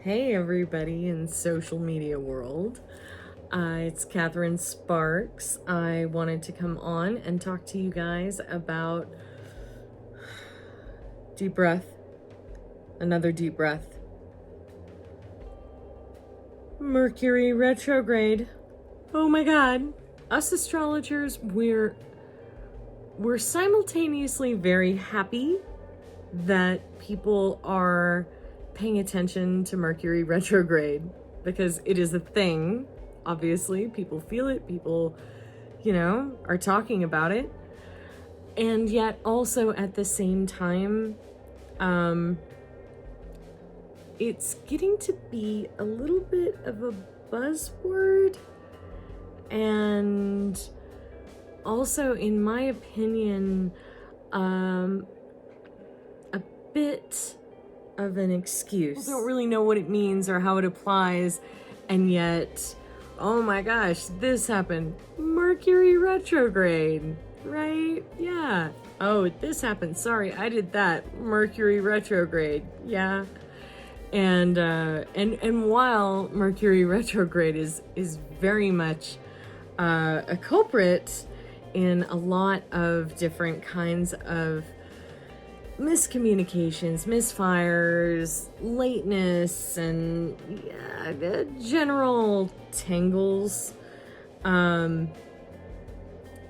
Hey everybody in social media world. It's Catherine Sparks. I wanted to come on and talk to you guys about deep breath, another deep breath. Mercury retrograde. Oh my God. Us astrologers, we're simultaneously very happy that people are paying attention to Mercury retrograde because it is a thing. Obviously, people feel it, people, are talking about it. And yet also at the same time, it's getting to be a little bit of a buzzword. And also, in my opinion, a bit of an excuse. People don't really know what it means or how it applies, and yet, oh my gosh, this happened. Mercury retrograde, right? Yeah. Oh, this happened. Sorry, I did that. Mercury retrograde. Yeah. And while Mercury retrograde is very much a culprit in a lot of different kinds of miscommunications, misfires, lateness, and general tangles.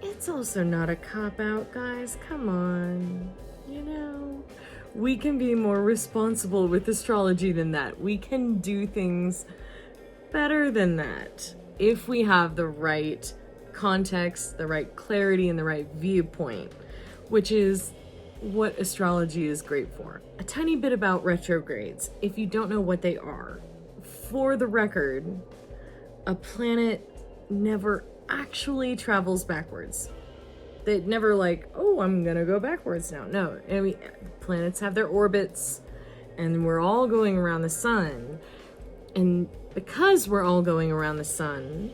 It's also not a cop-out, guys. Come on. We can be more responsible with astrology than that. We can do things better than that if we have the right context, the right clarity, and the right viewpoint, which is what astrology is great for. A tiny bit about retrogrades, if you don't know what they are. For the record, a planet never actually travels backwards. They never I'm gonna go backwards now. No, I mean, planets have their orbits, and we're all going around the sun. And because we're all going around the sun,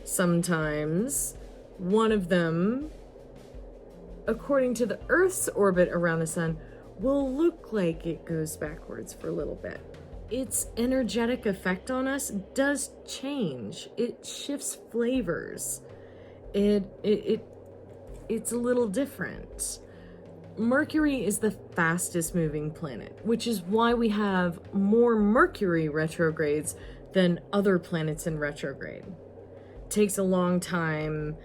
sometimes one of them, according to the Earth's orbit around the sun, will look like it goes backwards for a little bit. Its energetic effect on us does change. It shifts flavors. It's a little different. Mercury is the fastest moving planet, which is why we have more Mercury retrogrades than other planets in retrograde. It takes a long time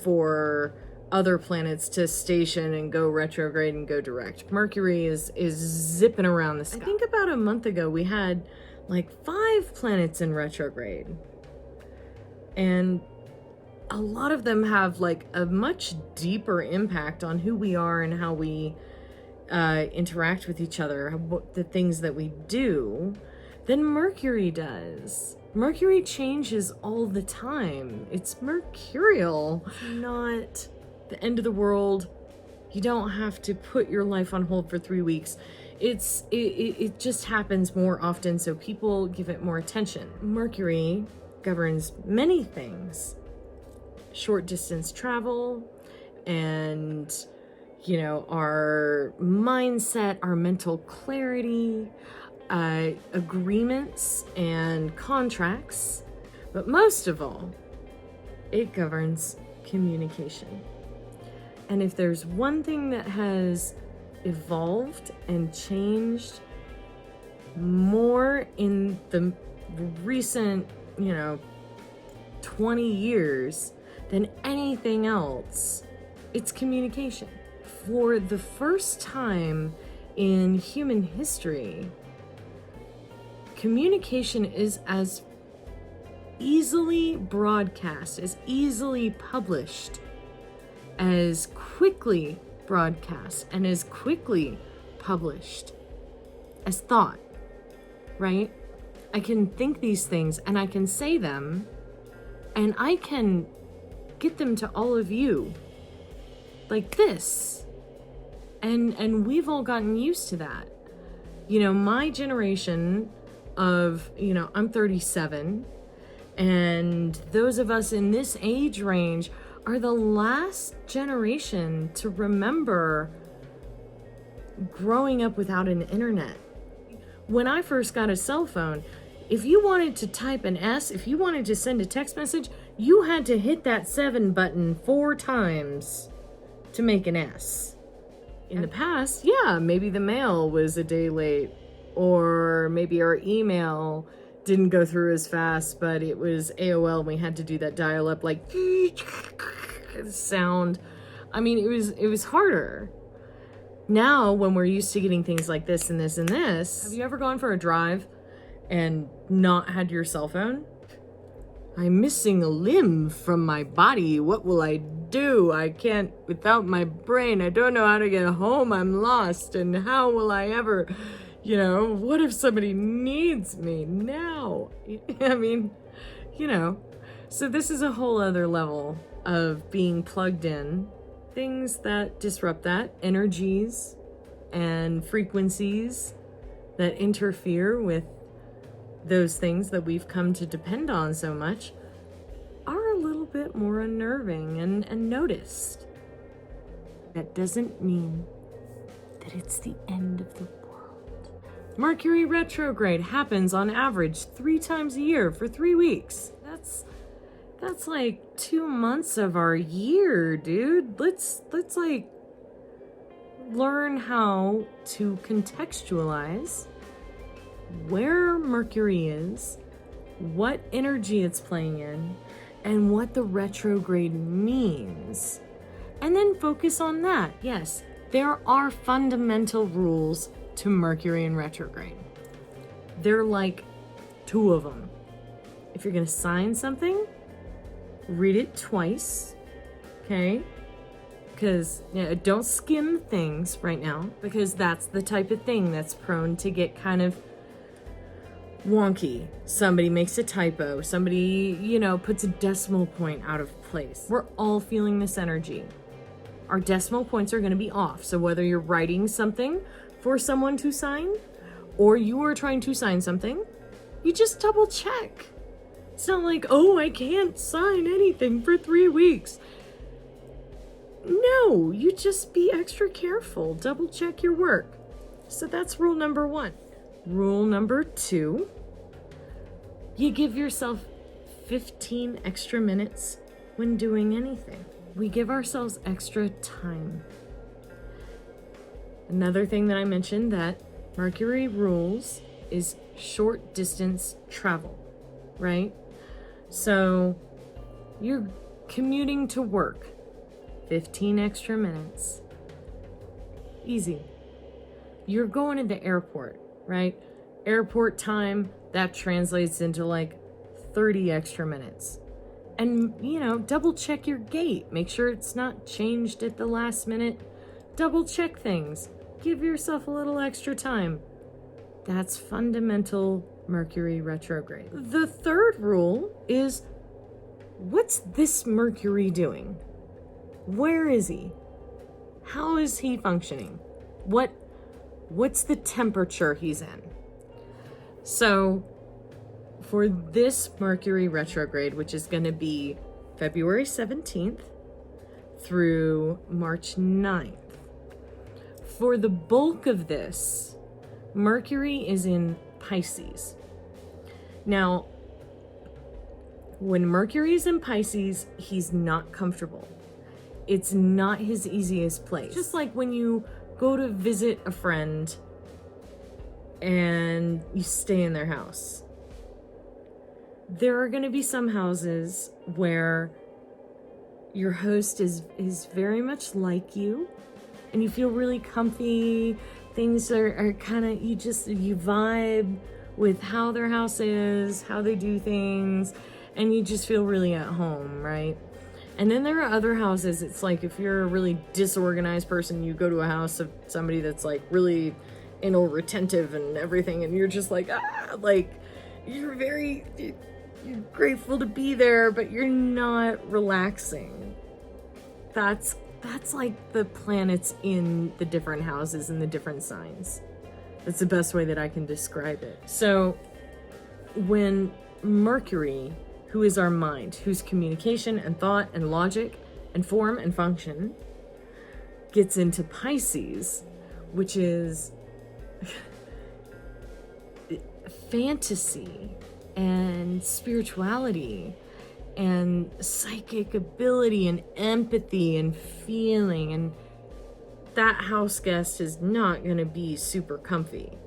for other planets to station and go retrograde and go direct. Mercury is zipping around the sky. I think about a month ago we had 5 planets in retrograde, and a lot of them have a much deeper impact on who we are and how we interact with each other, the things that we do, than Mercury does. Mercury changes all the time. It's mercurial, not the end of the world. You don't have to put your life on hold for 3 weeks. It just happens more often, so people give it more attention. Mercury governs many things. Short distance travel, and our mindset, our mental clarity, agreements and contracts, but most of all, it governs communication. And if there's one thing that has evolved and changed more in the recent 20 years than anything else, it's communication. For the first time in human history, communication is as easily broadcast, as easily published, as quickly broadcast, and as quickly published as thought, right? I can think these things and I can say them, and I can get them to all of you like this, and we've all gotten used to that. My generation of I'm 37, and those of us in this age range are the last generation to remember growing up without an internet. When I first got a cell phone, if you wanted to type an S, if you wanted to send a text message, you had to hit that 7 button 4 times to make an S. In the past, yeah, maybe the mail was a day late, or maybe our email didn't go through as fast, but it was AOL and we had to do that dial-up like sound. I mean, it was harder. Now, when we're used to getting things like this and this and this, have you ever gone for a drive and not had your cell phone? I'm missing a limb from my body. What will I do? I can't without my brain. I don't know how to get home. I'm lost. And how will I ever, what if somebody needs me now? I mean, so this is a whole other level of being plugged in. Things that disrupt that, energies and frequencies that interfere with those things that we've come to depend on so much are a little bit more unnerving and noticed. That doesn't mean that it's the end of the world. Mercury retrograde happens on average 3 times a year for 3 weeks. That's like 2 months of our year, dude. Let's like learn how to contextualize where Mercury is, what energy it's playing in, and what the retrograde means. And then focus on that. Yes, there are fundamental rules to Mercury in retrograde. There are like 2 of them. If you're going to sign something, read it twice, okay? Because don't skim things right now, because that's the type of thing that's prone to get kind of wonky. Somebody makes a typo, somebody, puts a decimal point out of place. We're all feeling this energy. Our decimal points are going to be off. So whether you're writing something for someone to sign, or you are trying to sign something, you just double check. It's not like, oh, I can't sign anything for 3 weeks. No, you just be extra careful. Double check your work. So that's rule number 1. Rule number 2, you give yourself 15 extra minutes when doing anything. We give ourselves extra time. Another thing that I mentioned that Mercury rules is short distance travel, right? So you're commuting to work, 15 extra minutes. Easy. You're going to the airport, right? Airport time, that translates into like 30 extra minutes. And, double check your gate. Make sure it's not changed at the last minute. Double check things. Give yourself a little extra time. That's fundamental Mercury retrograde. The 3rd rule is, what's this Mercury doing? Where is he? How is he functioning? What's the temperature he's in? So for this Mercury retrograde, which is going to be February 17th through March 9th, for the bulk of this, Mercury is in Pisces. Now, when Mercury is in Pisces, he's not comfortable. It's not his easiest place. Just like when you go to visit a friend and you stay in their house. There are going to be some houses where your host is very much like you and you feel really comfy. Things are kind of, you vibe with how their house is, how they do things, and you just feel really at home, right? And then there are other houses, it's like if you're a really disorganized person, you go to a house of somebody that's like really anal retentive and everything, and you're just like, you're grateful to be there, but you're not relaxing. That's like the planets in the different houses and the different signs. That's the best way that I can describe it. So when Mercury, who is our mind, whose communication and thought and logic and form and function, gets into Pisces, which is fantasy and spirituality and psychic ability and empathy and feeling, and that house guest is not going to be super comfy.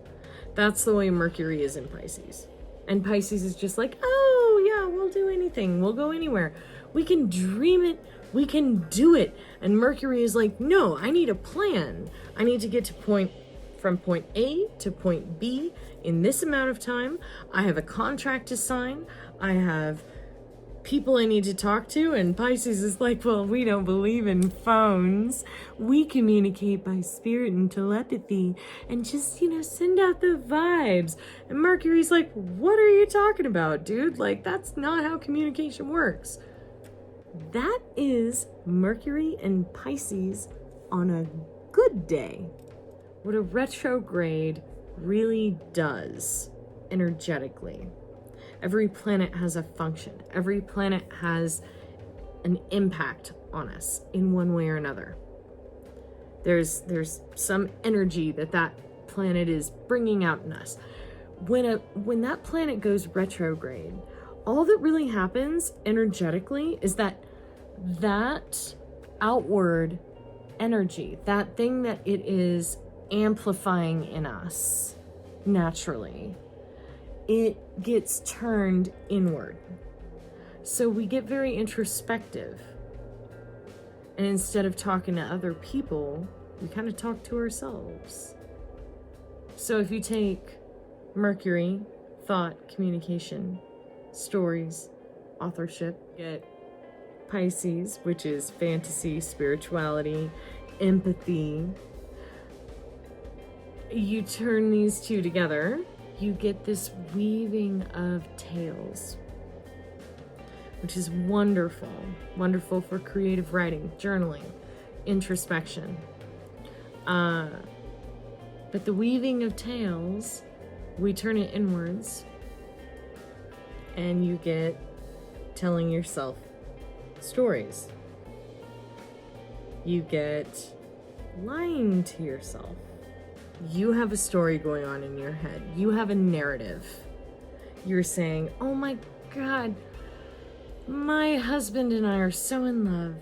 That's the way Mercury is in Pisces. And Pisces is just like, oh yeah, we'll do anything. We'll go anywhere. We can dream it. We can do it. And Mercury is like, no, I need a plan. I need to get from point A to point B in this amount of time. I have a contract to sign. I have people I need to talk to. And Pisces is like, well, we don't believe in phones. We communicate by spirit and telepathy and just, send out the vibes. And Mercury's like, what are you talking about, dude? Like, that's not how communication works. That is Mercury and Pisces on a good day. What a retrograde really does energetically. Every planet has a function. Every planet has an impact on us in one way or another. There's some energy that planet is bringing out in us. When that planet goes retrograde, all that really happens energetically is that outward energy, that thing that it is amplifying in us naturally, it gets turned inward. So we get very introspective. And instead of talking to other people, we kind of talk to ourselves. So if you take Mercury, thought, communication, stories, authorship, get Pisces, which is fantasy, spirituality, empathy. You turn these two together, you get this weaving of tales, which is wonderful. Wonderful for creative writing, journaling, introspection. But the weaving of tales, we turn it inwards, and you get telling yourself stories. You get lying to yourself. You have a story going on in your head. You have a narrative. You're saying, oh my God, my husband and I are so in love.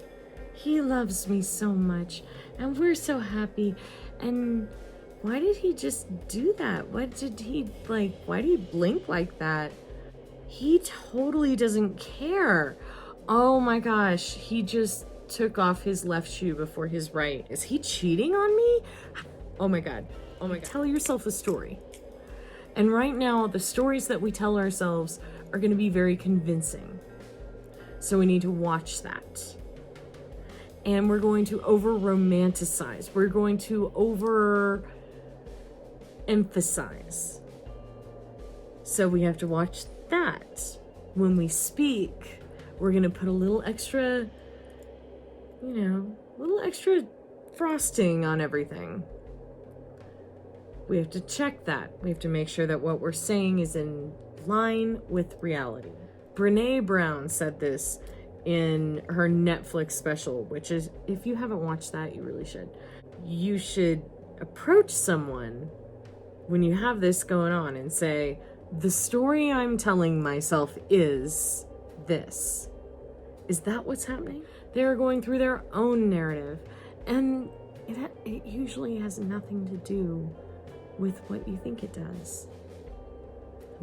He loves me so much, and we're so happy. And why did he just do that? Why did he blink like that? He totally doesn't care. Oh my gosh, he just took off his left shoe before his right. Is he cheating on me? Oh my God. Oh my God. Tell yourself a story. And right now, the stories that we tell ourselves are going to be very convincing. So we need to watch that. And we're going to over-romanticize. We're going to over-emphasize. So we have to watch that. When we speak, we're going to put a little extra, frosting on everything. We have to check that. We have to make sure that what we're saying is in line with reality. Brené Brown said this in her Netflix special, which is, if you haven't watched that, you really should. You should approach someone when you have this going on and say, the story I'm telling myself is this. Is that what's happening? They're going through their own narrative, and it usually has nothing to do with what you think it does.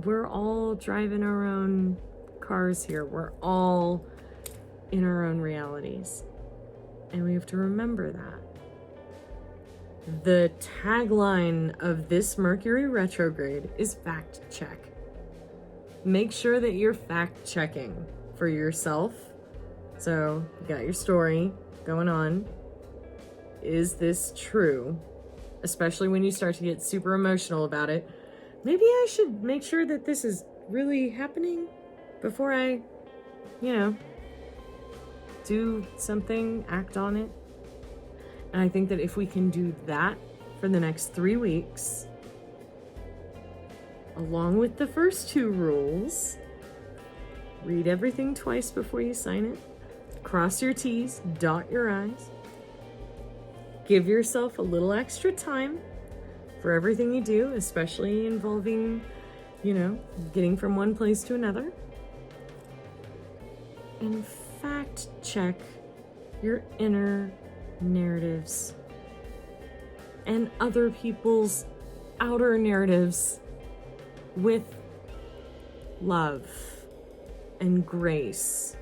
We're all driving our own cars here. We're all in our own realities. And we have to remember that. The tagline of this Mercury retrograde is fact check. Make sure that you're fact checking for yourself. So you got your story going on. Is this true? Especially when you start to get super emotional about it. Maybe I should make sure that this is really happening before I, do something, act on it. And I think that if we can do that for the next 3 weeks, along with the first 2 rules, read everything twice before you sign it, cross your T's, dot your I's, give yourself a little extra time for everything you do, especially involving, getting from one place to another. And fact check your inner narratives and other people's outer narratives with love and grace.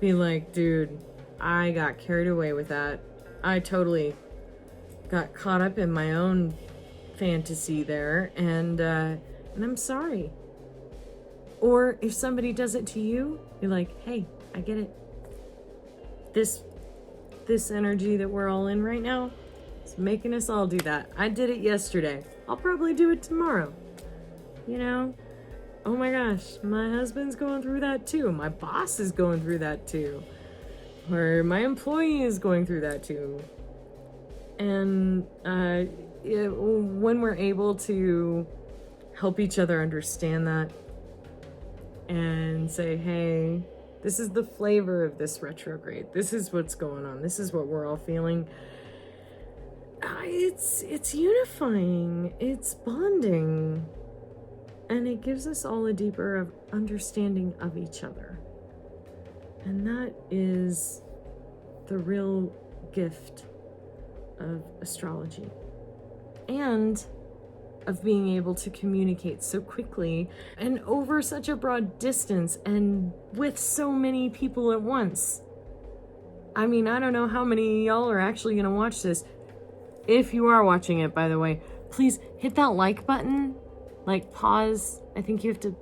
Be like, dude, I got carried away with that. I totally got caught up in my own fantasy there, and I'm sorry. Or if somebody does it to you, you're like, hey, I get it. This energy that we're all in right now is making us all do that. I did it yesterday. I'll probably do it tomorrow. Oh my gosh, my husband's going through that too. My boss is going through that too. Or my employee is going through that too. And when we're able to help each other understand that and say, hey, this is the flavor of this retrograde. This is what's going on. This is what we're all feeling. It's unifying. It's bonding. And it gives us all a deeper understanding of each other. And that is the real gift of astrology. And of being able to communicate so quickly and over such a broad distance and with so many people at once. I mean, I don't know how many of y'all are actually going to watch this. If you are watching it, by the way, please hit that like button. Like, pause. I think you have to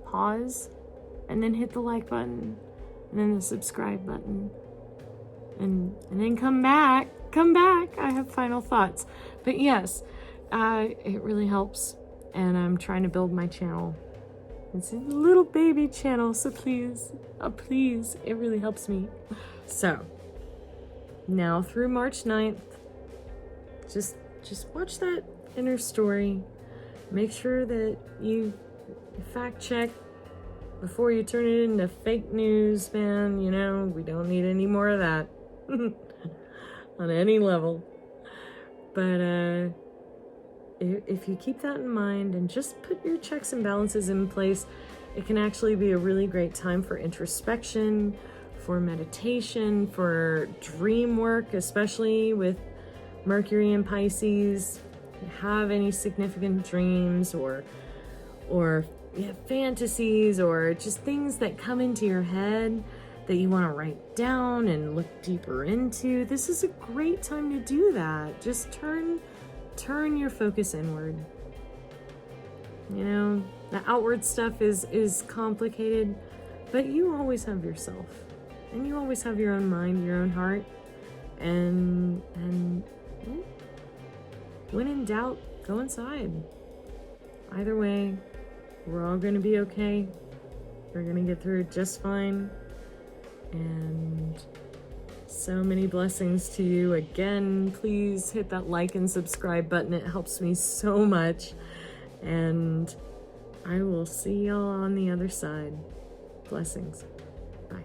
pause and then hit the like button and then the subscribe button and then come back. I have final thoughts. But yes, it really helps, and I'm trying to build my channel. It's a little baby channel, so please, it really helps me. So now through March 9th, just watch that inner story. Make sure that you fact check before you turn it into fake news, man. We don't need any more of that on any level. But if you keep that in mind and just put your checks and balances in place, it can actually be a really great time for introspection, for meditation, for dream work, especially with Mercury in Pisces. If you have any significant dreams or fantasies or just things that come into your head that you want to write down and look deeper into, this is a great time to do that. Just turn your focus inward. The outward stuff is complicated, but you always have yourself, and you always have your own mind, your own heart, and when in doubt, go inside. Either way, we're all going to be okay. We're going to get through it just fine. And so many blessings to you. Again, please hit that like and subscribe button. It helps me so much. And I will see y'all on the other side. Blessings. Bye.